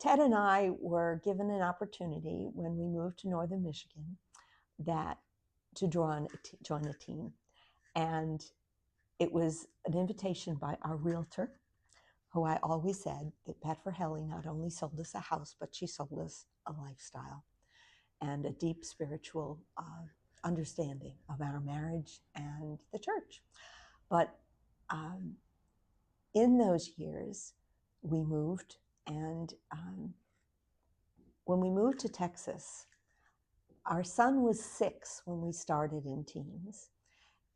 Ted and I were given an opportunity when we moved to northern Michigan to join a team. And it was an invitation by our realtor, who I always said that Pat Verhelli not only sold us a house, but she sold us a lifestyle and a deep spiritual understanding of our marriage and the church. But in those years, we moved, and when we moved to Texas, our son was 6 when we started in teams,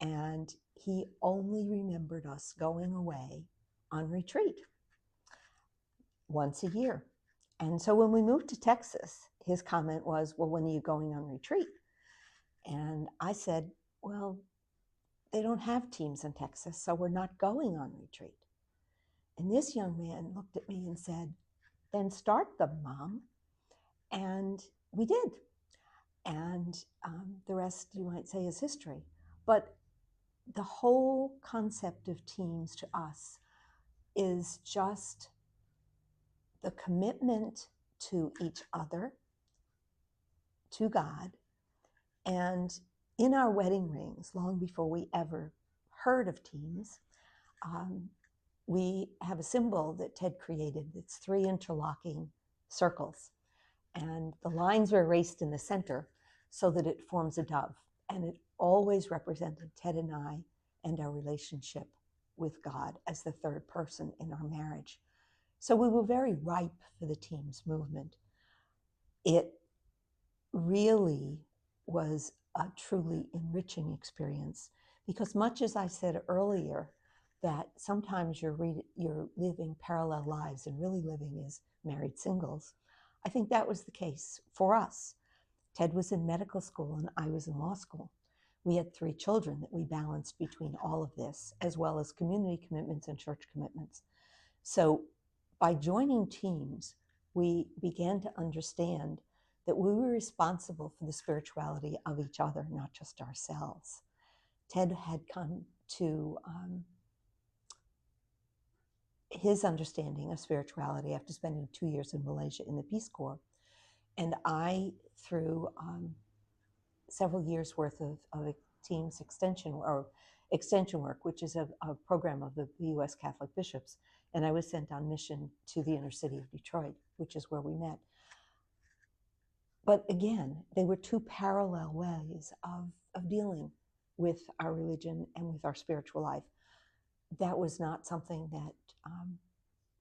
and he only remembered us going away on retreat once a year. And so when we moved to Texas, his comment was, well, when are you going on retreat? And I said, well, they don't have teams in Texas, so we're not going on retreat. And this young man looked at me and said, then start them, Mom. And we did. And the rest, you might say, is history. But the whole concept of teams to us is just the commitment to each other, to God. And in our wedding rings, long before we ever heard of teams, we have a symbol that Ted created. It's 3 interlocking circles. And the lines are erased in the center so that it forms a dove. And it always represented Ted and I and our relationship with God as the third person in our marriage. So we were very ripe for the teams movement. It really was a truly enriching experience, because much as I said earlier, that sometimes you're living parallel lives and really living as married singles, I think that was the case for us. Ted was in medical school and I was in law school. We had 3 children that we balanced between all of this, as well as community commitments and church commitments. So by joining teams, we began to understand that we were responsible for the spirituality of each other, not just ourselves. Ted had come to his understanding of spirituality after spending 2 years in Malaysia in the Peace Corps. And I, through several years worth of teams extension work, which is a program of the U.S. Catholic bishops, and I was sent on mission to the inner city of Detroit, which is where we met. But again, they were 2 parallel ways of dealing with our religion and with our spiritual life. That was not something that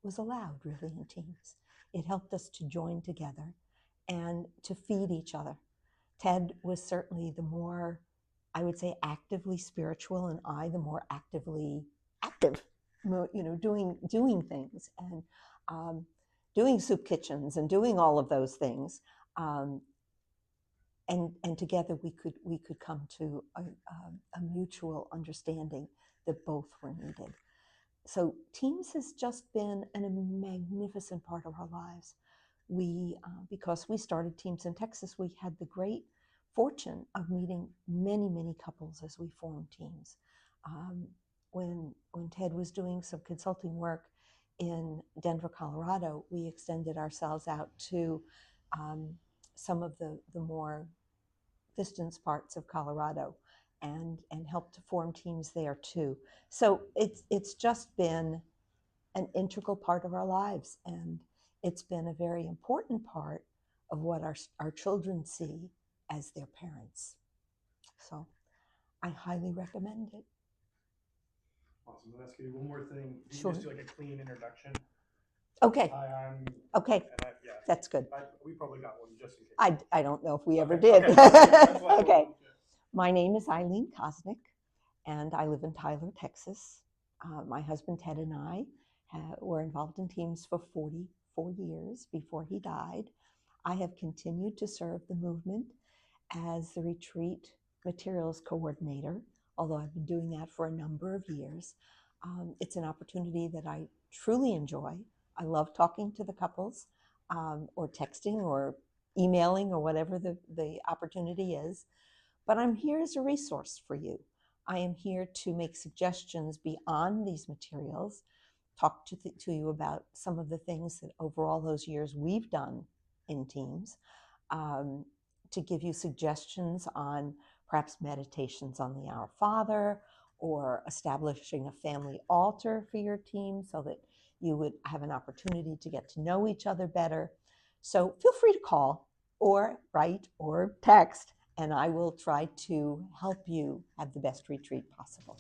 was allowed really in teams. It helped us to join together and to feed each other. Ted was certainly the more, I would say, actively spiritual, and I the more actively active, doing things and doing soup kitchens and doing all of those things. And together we could come to a mutual understanding that both were needed. So teams has just been a magnificent part of our lives. We, because we started teams in Texas, we had the great fortune of meeting many, many couples as we formed teams. When Ted was doing some consulting work in Denver, Colorado, we extended ourselves out to some of the more distant parts of Colorado and helped to form teams there too. So it's just been an integral part of our lives, and it's been a very important part of what our children see as their parents. So I highly recommend it. Awesome. I'll ask you one more thing. You Sure. just do like a clean introduction. Okay. Hi, I'm... Okay. Yeah. That's good. We probably got one just in case. I don't know if we ever did. Okay. Okay. My name is Eileen Kosnik, and I live in Tyler, Texas. My husband Ted and I were involved in teams for 44 years before he died. I have continued to serve the movement as the retreat materials coordinator, although I've been doing that for a number of years. It's an opportunity that I truly enjoy. I love talking to the couples, or texting or emailing or whatever the opportunity is. But I'm here as a resource for you. I am here to make suggestions beyond these materials talk to you about some of the things that over all those years we've done in teams, to give you suggestions on perhaps meditations on the Our Father, or establishing a family altar for your team so that you would have an opportunity to get to know each other better. So feel free to call or write or text, and I will try to help you have the best retreat possible.